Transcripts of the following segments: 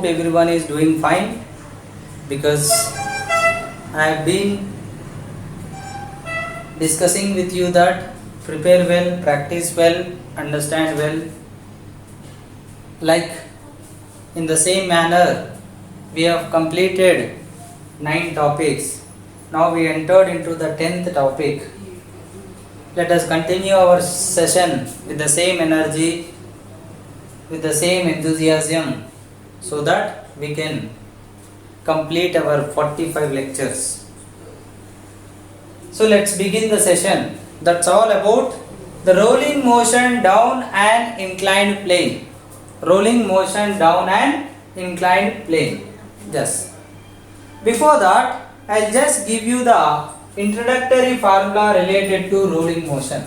everyone is doing fine, because I have been discussing with you that prepare well, practice well, understand well. Like in the same manner, we have completed 9 topics. Now we entered into the 10th topic. Let us continue our session with the same energy, with the same enthusiasm, so that we can complete our 45 lectures. So let's begin the session. That's all about the rolling motion down an inclined plane. Rolling motion down an inclined plane. Just before that, I'll just give you the introductory formula related to rolling motion.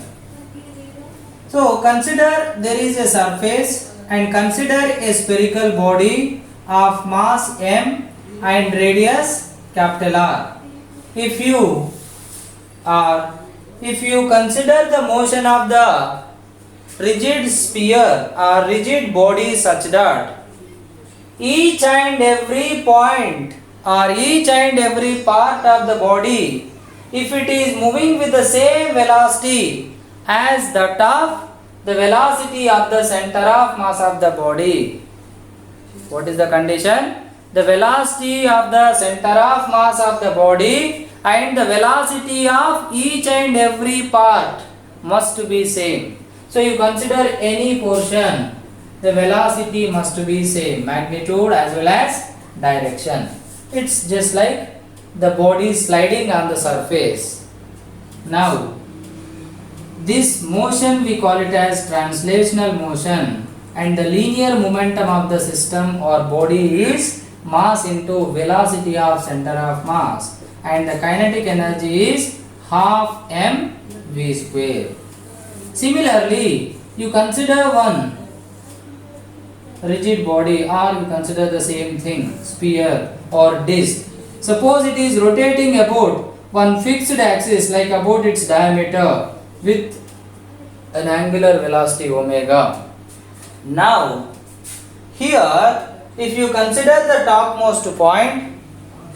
So consider there is a surface and consider a spherical body of mass m and radius capital R. If you consider the motion of the rigid sphere or rigid body such that each and every point or each and every part of the body, if it is moving with the same velocity as that of the velocity of the center of mass of the body. What is the condition? The velocity of the center of mass of the body and the velocity of each and every part must be same. So you consider any portion, the velocity must be same, magnitude as well as direction. It's just like the body sliding on the surface. Now this motion we call it as translational motion, and the linear momentum of the system or body is mass into velocity of center of mass, and the kinetic energy is half mv square. Similarly, you consider one rigid body, or you consider the same thing, sphere or disc. Suppose it is rotating about one fixed axis, like about its diameter, with an angular velocity omega. Now here, if you consider the topmost point,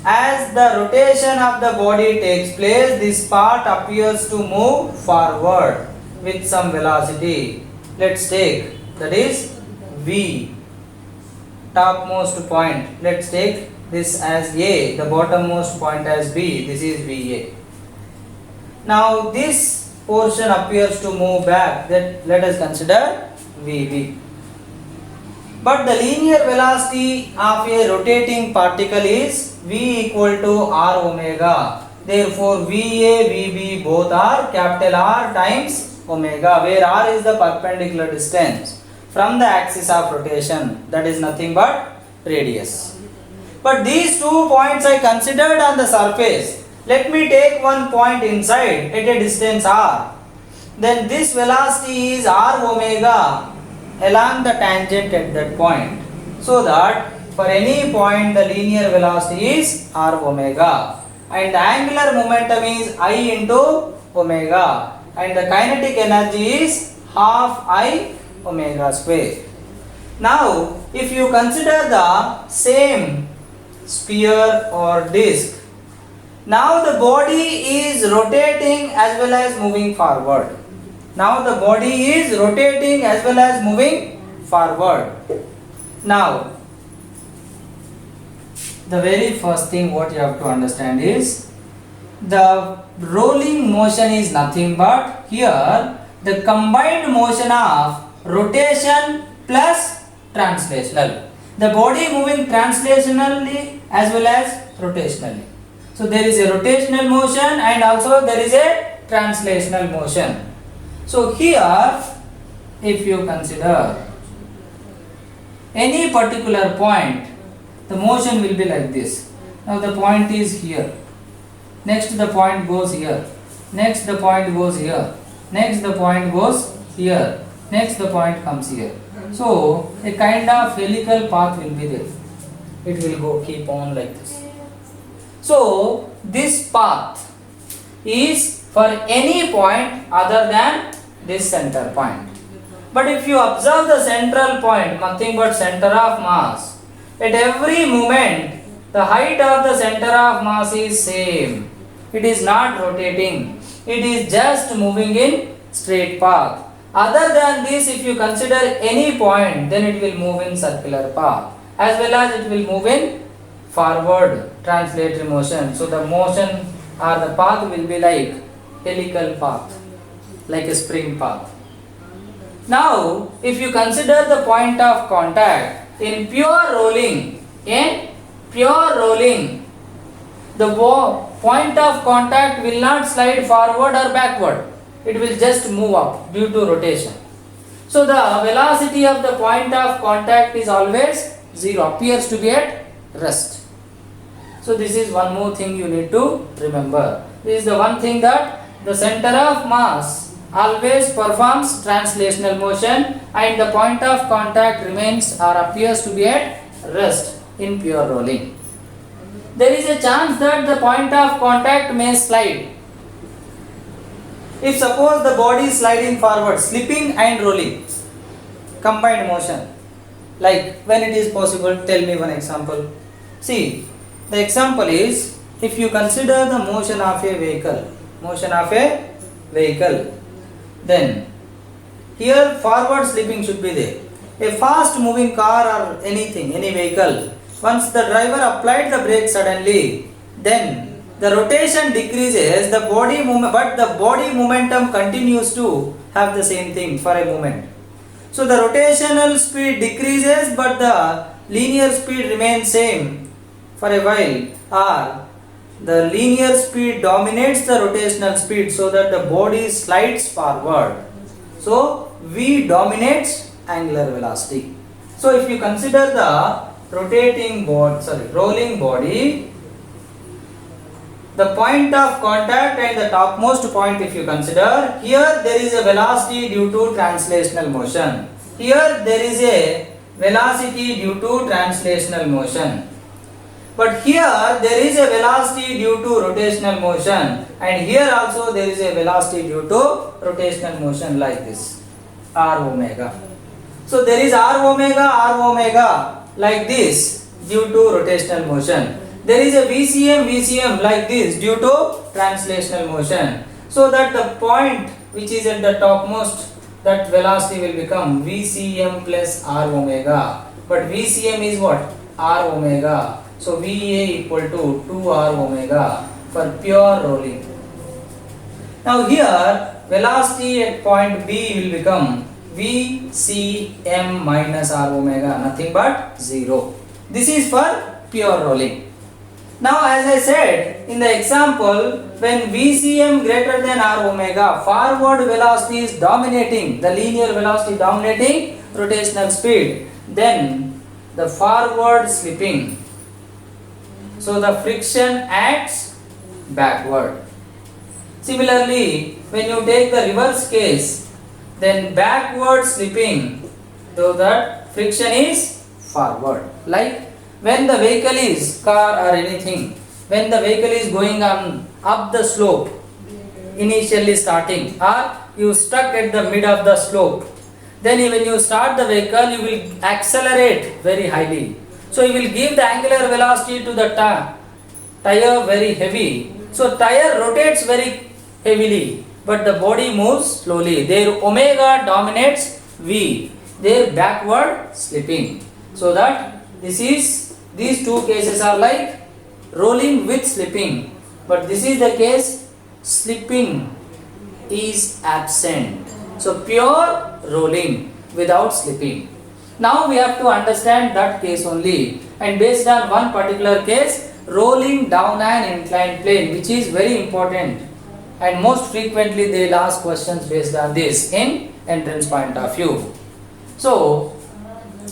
as the rotation of the body takes place, this part appears to move forward with some velocity. Let's take, that is V, topmost point. Let's take this as A, the bottommost point as B. This is VA. Now this portion appears to move back. That let us consider VB. But the linear velocity of a rotating particle is V equal to R omega. Therefore, VA, VB both are capital R times omega, where R is the perpendicular distance from the axis of rotation, that is nothing but radius. But these 2 points I considered on the surface. Let me take one point inside at a distance R. Then this velocity is R omega along the tangent at that point, so that for any point the linear velocity is R omega and the angular momentum is I into omega, and the kinetic energy is half I omega square. Now if you consider the same sphere or disc, now the body is rotating as well as moving forward. Now the body is rotating as well as moving forward. Now the very first thing what you have to understand is the rolling motion is nothing but here the combined motion of rotation plus translational. The body moving translationally as well as rotationally. So there is a rotational motion and also there is a translational motion. So here, if you consider any particular point, the motion will be like this. Now the point is here. Next the point goes here. Next the point goes here. Next the point goes here. Next the point comes here. So a kind of helical path will be there. It will go keep on like this. So this path is for any point other than this center point. But if you observe the central point, nothing but center of mass, At every moment, the height of the center of mass is same. It is not rotating. It is just moving in straight path. Other than this, if you consider any point, then it will move in circular path, as well as it will move in forward translatory motion. So the motion or the path will be like helical path, like a spring path. Now, if you consider the point of contact in pure rolling, the point of contact will not slide forward or backward. It will just move up due to rotation. So the velocity of the point of contact is always 0, appears to be at rest. So this is one more thing you need to remember. This is the one thing, that the center of mass always performs translational motion and the point of contact remains or appears to be at rest in pure rolling. There is a chance that the point of contact may slide. If suppose the body is sliding forward, slipping and rolling, combined motion, like when it is possible, tell me one example. See, the example is, if you consider the motion of a vehicle, then here forward slipping should be there. A fast moving car or anything, any vehicle, once the driver applied the brake suddenly, then the rotation decreases, the body movement, but the body momentum continues to have the same thing for a moment. So the rotational speed decreases, but the linear speed remains same for a while, or the linear speed dominates the rotational speed so that the body slides forward. So V dominates angular velocity. So if you consider the rolling body, the point of contact and the topmost point, if you consider, here there is a velocity due to translational motion. Here there is a velocity due to translational motion. But here there is a velocity due to rotational motion, and here also there is a velocity due to rotational motion, like this, r omega. So there is r omega like this due to rotational motion. There is a VCM like this due to translational motion. So that the point which is at the topmost, that velocity will become VCM plus r omega. But VCM is what? R omega. So VA equal to 2r omega for pure rolling. Now here velocity at point B will become VCM minus r omega, nothing but 0. This is for pure rolling. Now as I said in the example, when VCM greater than r omega, forward velocity is dominating, the linear velocity dominating rotational speed, then the forward slipping. So the friction acts backward. Similarly, when you take the reverse case, then backward slipping, though that friction is forward. Like when the vehicle is car or anything, when the vehicle is going on up the slope, initially starting, or you stuck at the mid of the slope, then when you start the vehicle, you will accelerate very highly. So you will give the angular velocity to the tire very heavy. So tire rotates very heavily, but the body moves slowly. Their omega dominates V, their backward slipping. So that these two cases are like rolling with slipping, but this is the case slipping is absent. So pure rolling without slipping. Now we have to understand that case only, and based on one particular case, rolling down an inclined plane, which is very important, and most frequently they will ask questions based on this in entrance point of view. So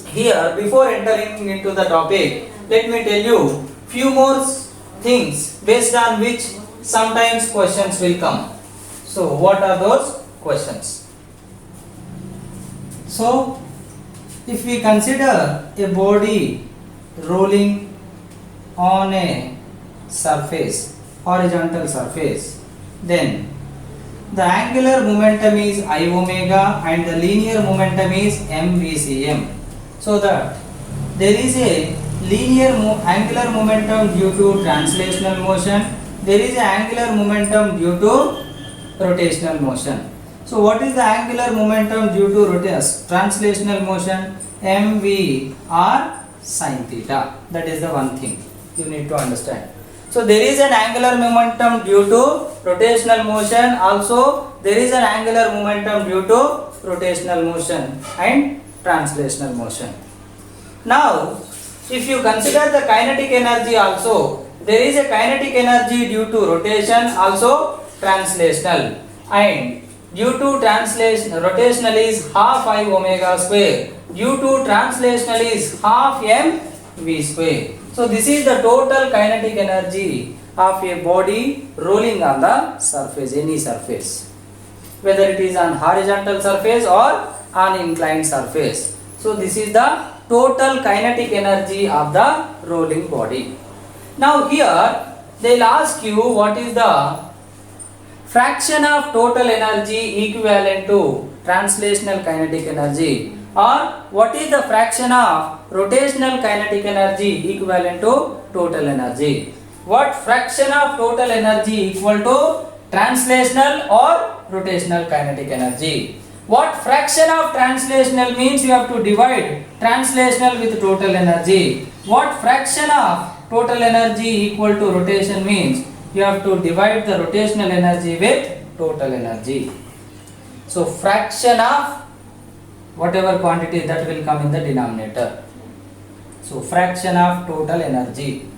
here, before entering into the topic, let me tell you few more things based on which sometimes questions will come. So what are those questions? So if we consider a body rolling on a surface, horizontal surface, then the angular momentum is I omega and the linear momentum is mvcm. So that there is a angular momentum due to translational motion. There is an angular momentum due to rotational motion. So what is the angular momentum due to translational motion? mv r sin theta. That is the one thing you need to understand. So there is an angular momentum due to rotational motion. Also there is an angular momentum due to rotational motion and translational motion. Now if you consider the kinetic energy also, there is a kinetic energy due to rotation, also translational, and due to rotational is half I omega square, due to translational is half m v square. So this is the total kinetic energy of a body rolling on the surface, any surface, whether it is on horizontal surface or on inclined surface. So this is the total kinetic energy of the rolling body. Now here they will ask you what is the fraction of total energy equivalent to translational kinetic energy, or what is the fraction of rotational kinetic energy equivalent to total energy. What fraction of total energy equal to translational or rotational kinetic energy. What fraction of translational means you have to divide translational with total energy. What fraction of total energy equal to rotation means you have to divide the rotational energy with total energy. So fraction of whatever quantity that will come in the denominator. So fraction of total energy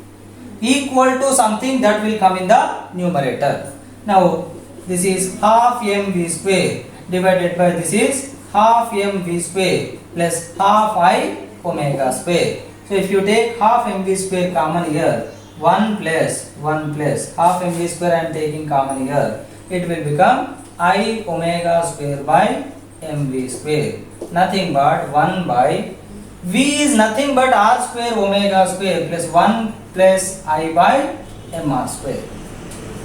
equal to something that will come in the numerator. Now this is half mv square divided by this is half mv square plus half I omega square. So if you take half mv square common here, 1 plus half mv square I am taking common here, it will become I omega square by mv square, nothing but 1 by v is nothing but r square omega square plus 1 plus I by mr square.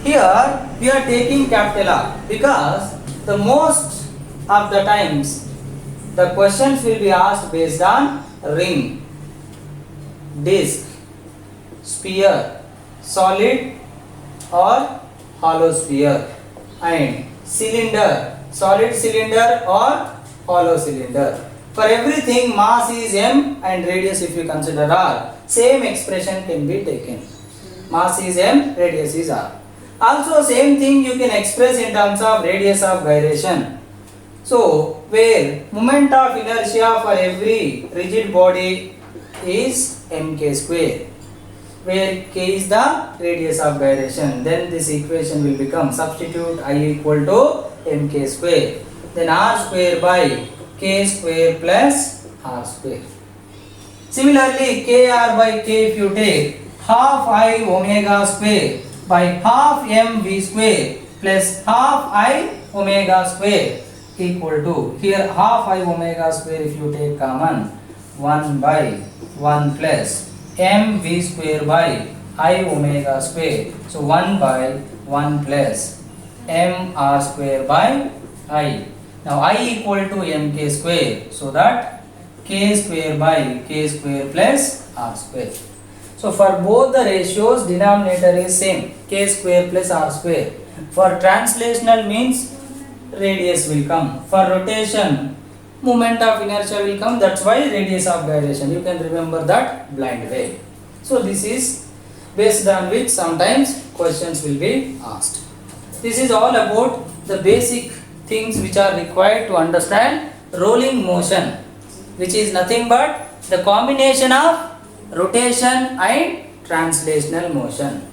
Here we are taking capital R because the most of the times the questions will be asked based on ring, disc, sphere, solid or hollow sphere, and cylinder, solid cylinder or hollow cylinder. For everything mass is m and radius if you consider r, same expression can be taken. Mass is m, radius is r. Also same thing you can express in terms of radius of gyration. So where moment of inertia for every rigid body is mk square, where k is the radius of gyration, then this equation will become, substitute I equal to mk square, then r square by k square plus r square. Similarly kr by k if you take half I omega square by half mv square plus half I omega square equal to, here half I omega square if you take common, 1 by 1 plus mv square by I omega square. So 1 by 1 plus mr square by I. Now I equal to mk square, so that k square by k square plus r square. So for both the ratios denominator is same, k square plus r square. For translational means radius will come, for rotation moment of inertia will come, that's why radius of gyration. You can remember that blind way. So this is based on which sometimes questions will be asked. This is all about the basic things which are required to understand rolling motion, which is nothing but the combination of rotation and translational motion.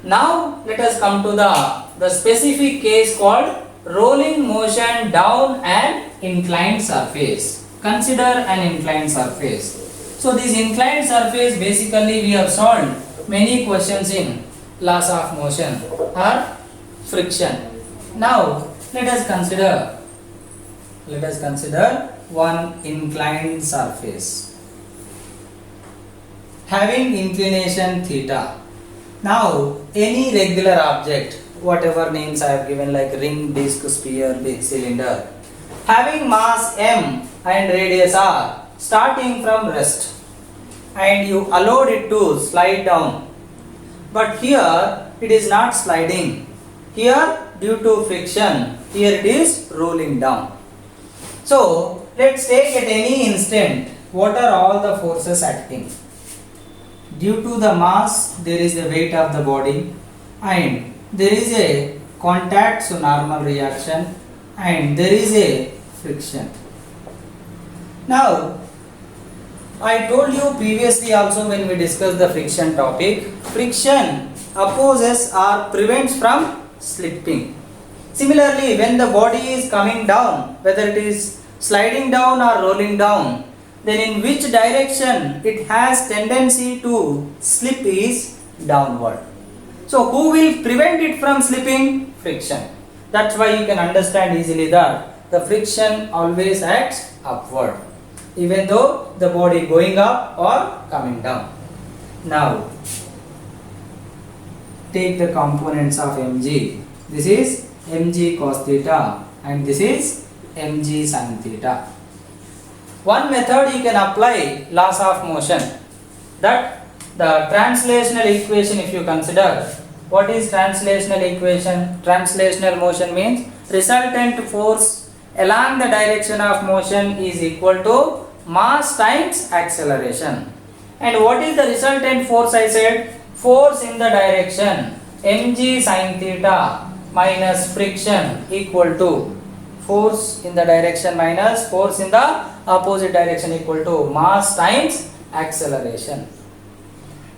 Now let us come to the specific case called rolling motion down an inclined surface. Consider an inclined surface. So this inclined surface, basically we have solved many questions in laws of motion or friction. Now let us consider one inclined surface having inclination theta. Now any regular object, whatever names I have given like ring, disc, sphere, big cylinder, having mass m and radius r, starting from rest. and you allowed it to slide down. But here it is not sliding. Here due to friction, here it is rolling down. So let's take at any instant what are all the forces acting. Due to the mass there is the weight of the body and there is a contact, so normal reaction, and there is a friction. Now I told you previously also when we discussed the friction topic, friction opposes or prevents from slipping. Similarly, when the body is coming down, whether it is sliding down or rolling down, then in which direction it has tendency to slip is downward. So who will prevent it from slipping? Friction. That's why you can understand easily that the friction always acts upward, even though the body going up or coming down. Now take the components of mg. This is mg cos theta and this is mg sin theta. One method you can apply laws of motion, that the translational equation. If you consider, what is translational equation? Translational motion means resultant force along the direction of motion is equal to mass times acceleration. And what is the resultant force? I said force in the direction mg sin theta minus friction equal to force in the direction minus force in the opposite direction equal to mass times acceleration.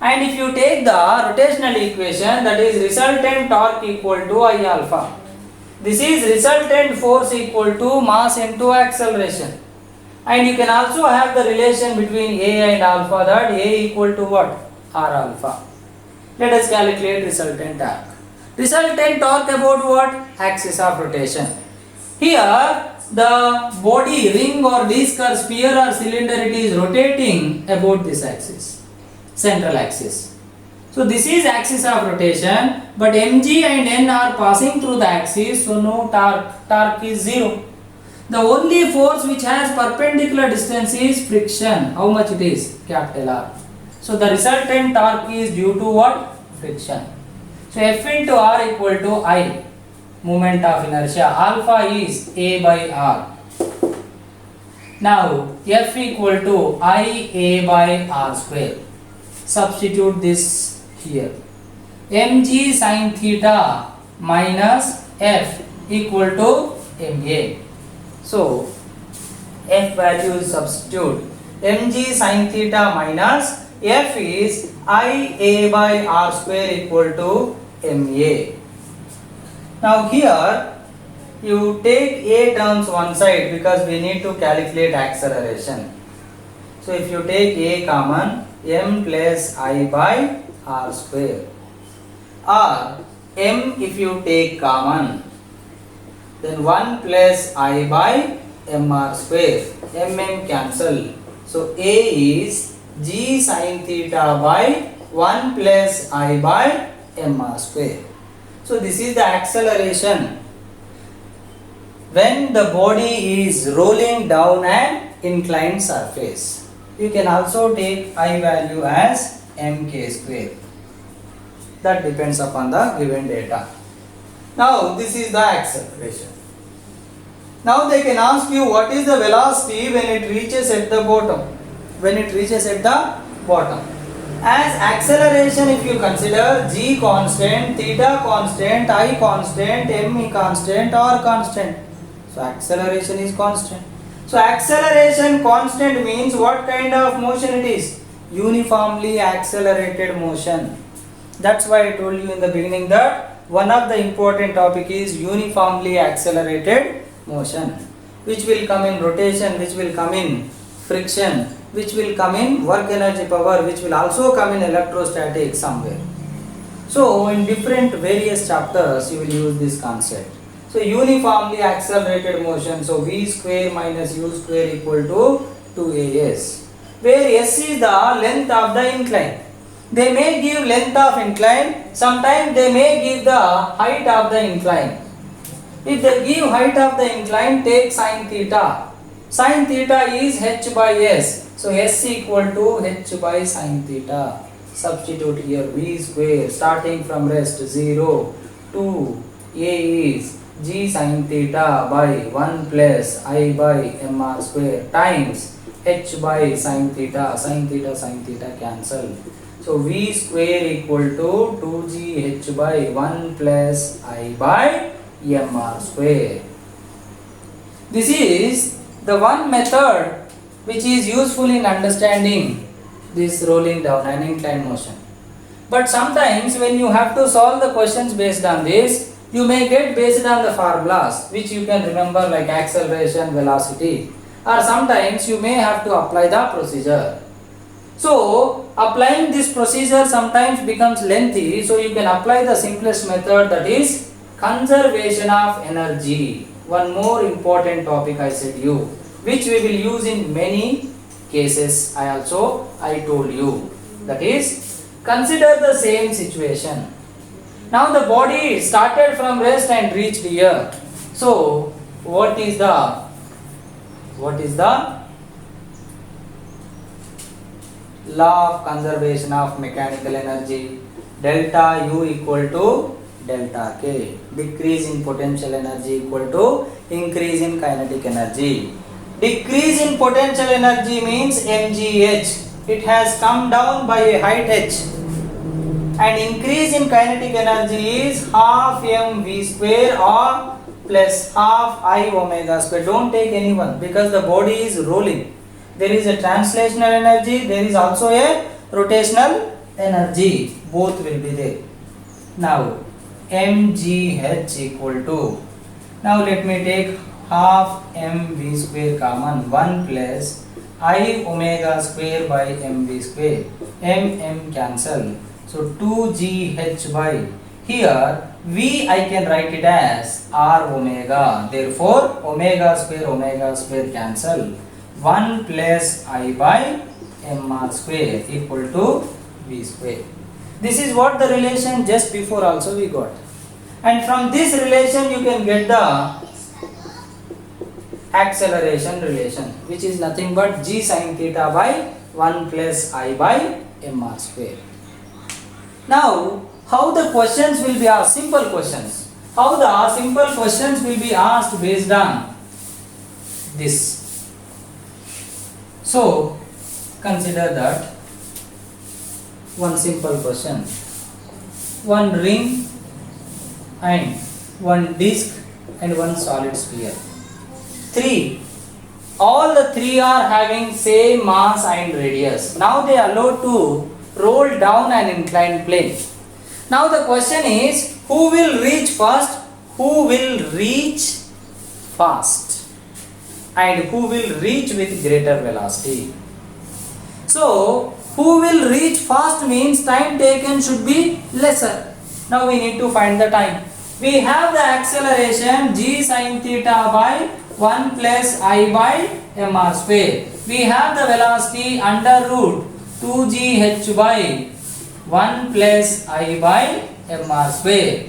And if you take the rotational equation, that is resultant torque equal to I alpha. This is resultant force equal to mass into acceleration. And you can also have the relation between A and alpha, that A equal to what? R alpha. Let us calculate resultant torque. Resultant torque about what? Axis of rotation. Here the body, ring or disc or sphere or cylinder, it is rotating about this axis, central axis. So this is axis of rotation, but mg and n are passing through the axis, so no torque. Torque is 0. The only force which has perpendicular distance is friction. How much it is? Capital R. So the resultant torque is due to what? Friction. So F into R equal to I, moment of inertia. Alpha is A by R. Now F equal to I A by R square. Substitute this here. Mg sin theta minus F equal to Ma. So F value is substitute. Mg sin theta minus F is I A by R square equal to Ma. Now here you take A terms one side because we need to calculate acceleration. So if you take A common, m plus I by R square, or m if you take common, then 1 plus I by mr square, mm cancel. So A is g sin theta by 1 plus I by mr square. So this is the acceleration when the body is rolling down an inclined surface. You can also take I value as mk square. That depends upon the given data. Now this is the acceleration. Now they can ask you what is the velocity when it reaches at the bottom. When it reaches at the bottom. As acceleration, if you consider g constant, theta constant, I constant, m constant or constant. So acceleration is constant. So acceleration constant means what kind of motion it is? Uniformly accelerated motion. That's why I told you in the beginning that one of the important topic is uniformly accelerated motion, which will come in rotation, which will come in friction, which will come in work energy power, which will also come in electrostatic somewhere. So in different various chapters you will use this concept. So uniformly accelerated motion, so v square minus u square equal to 2as, where s is the length of the incline. They may give length of incline, sometimes they may give the height of the incline. If they give height of the incline, take sin theta. Sin theta is h by s. So S equal to h by sin theta. Substitute here v square starting from rest 0 to a is g sin theta by 1 plus I by mr square times h by sin theta cancel. So v square equal to 2gh by 1 plus I by mr square. This is the one method which is useful in understanding this rolling down and inclined motion. But sometimes when you have to solve the questions based on this, you may get based on the formulas which you can remember, like acceleration, velocity, or sometimes you may have to apply the procedure. So applying this procedure sometimes becomes lengthy, so you can apply the simplest method, that is conservation of energy. One more important topic I said you, which we will use in many cases. I told you, that is consider the same situation. Now the body started from rest and reached here. So what is the law of conservation of mechanical energy? Delta U equal to delta K. Decrease in potential energy equal to increase in kinetic energy. Decrease in potential energy means mgh. It has come down by a height h. And increase in kinetic energy is half mv square or plus half I omega square. Don't take any one, because the body is rolling. There is a translational energy, there is also a rotational energy. Both will be there. Now mgh equal to, now let me take half mv square common, 1 plus I omega square by mv square. M cancel. So 2gh by, here v I can write it as r omega. Therefore omega square cancel. 1 plus I by mr square equal to v square. This is what the relation just before also we got. And from this relation you can get the acceleration relation, which is nothing but g sin theta by 1 plus I by mr square. Now, how the questions will be asked? Simple questions. How the simple questions will be asked based on this. So, consider that one simple question. One ring and one disc and one solid sphere. 3. All the 3 are having same mass and radius. Now they are allowed to roll down an inclined plane. Now the question is, who will reach first, who will reach fast, and who will reach with greater velocity. So who will reach fast means time taken should be lesser. Now we need to find the time. We have the acceleration g sin theta by 1 plus I by mr square. We have the velocity under root 2gh by 1 plus I by mr square.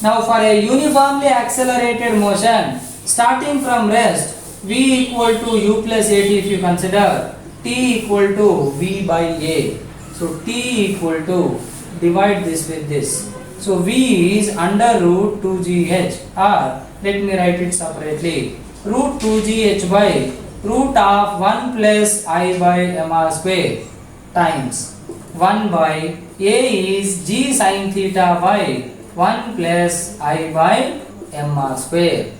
Now for a uniformly accelerated motion starting from rest, v equal to u plus at if you consider, t equal to v by a. So t equal to, divide this with this. So v is under root 2gh, or let me write it separately, root 2gh by root of 1 plus I by mr square times 1 by a is g sin theta by 1 plus I by mr square.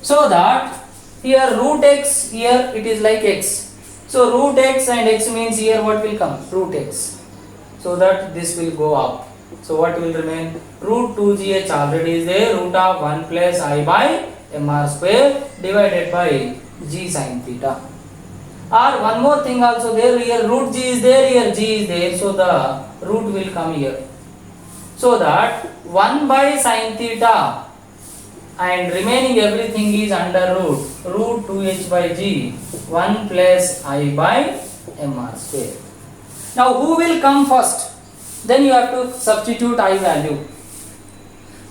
So that here root x, here it is like x. So root x and x means here what will come? Root x. So that this will go up. So what will remain? Root 2gh already is there, root of 1 plus I by mr square divided by g sin theta. Or one more thing also there, here root g is there, here g is there, so the root will come here. So that 1 by sin theta and remaining everything is under root 2h by g 1 plus I by mr square. Now who will come first? Then you have to substitute I value.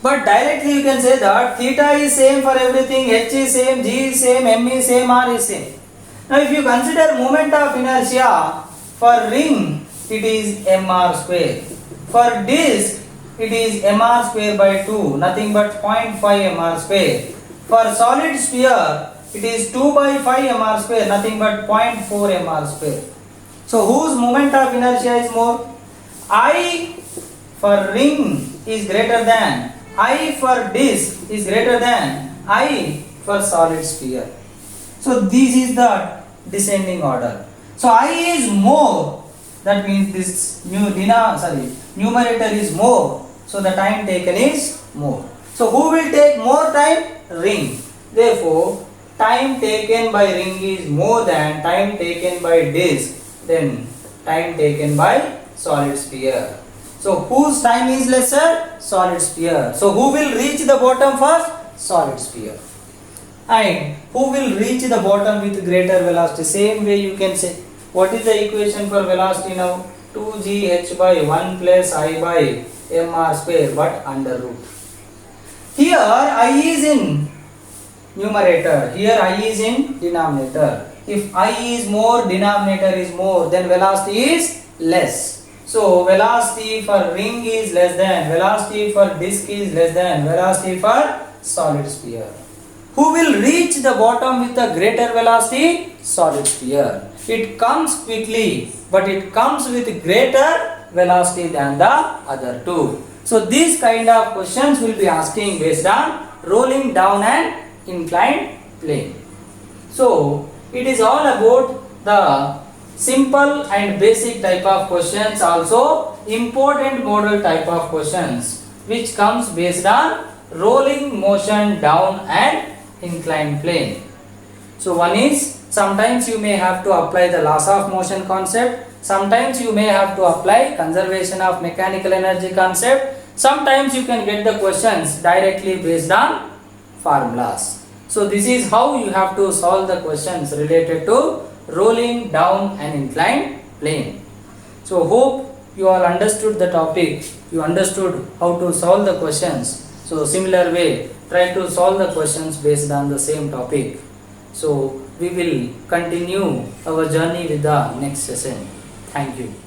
But directly you can say that theta is same for everything, h is same, g is same, m is same, r is same. Now if you consider moment of inertia, for ring it is mr square. For disk it is mr square by 2, nothing but 0.5 mr square. For solid sphere it is 2 by 5 mr square, nothing but 0.4 mr square. So whose moment of inertia is more? I for ring is greater than, I for disk is greater than I for solid sphere. So this is the descending order. So I is more, that means this numerator is more, so the time taken is more. So who will take more time? Ring. Therefore time taken by ring is more than time taken by disk, then time taken by solid sphere. So whose time is lesser? Solid sphere. So who will reach the bottom first? Solid sphere. And who will reach the bottom with greater velocity? Same way you can say, what is the equation for velocity now? 2gh by 1 plus I by mr square, but under root. Here I is in numerator, here I is in denominator. If I is more, denominator is more, then velocity is less. So velocity for ring is less than, velocity for disk is less than, velocity for solid sphere. Who will reach the bottom with a greater velocity? Solid sphere. It comes quickly, but it comes with greater velocity than the other two. So these kind of questions will be asking based on rolling down an inclined plane. So it is all about the simple and basic type of questions, also important model type of questions, which comes based on rolling motion down an inclined plane. So one is, sometimes you may have to apply the laws of motion concept, sometimes you may have to apply conservation of mechanical energy concept, sometimes you can get the questions directly based on formulas. So this is how you have to solve the questions related to rolling down an inclined plane. So hope you all understood the topic, you understood how to solve the questions. So similar way, try to solve the questions based on the same topic. So we will continue our journey with the next session. Thank you.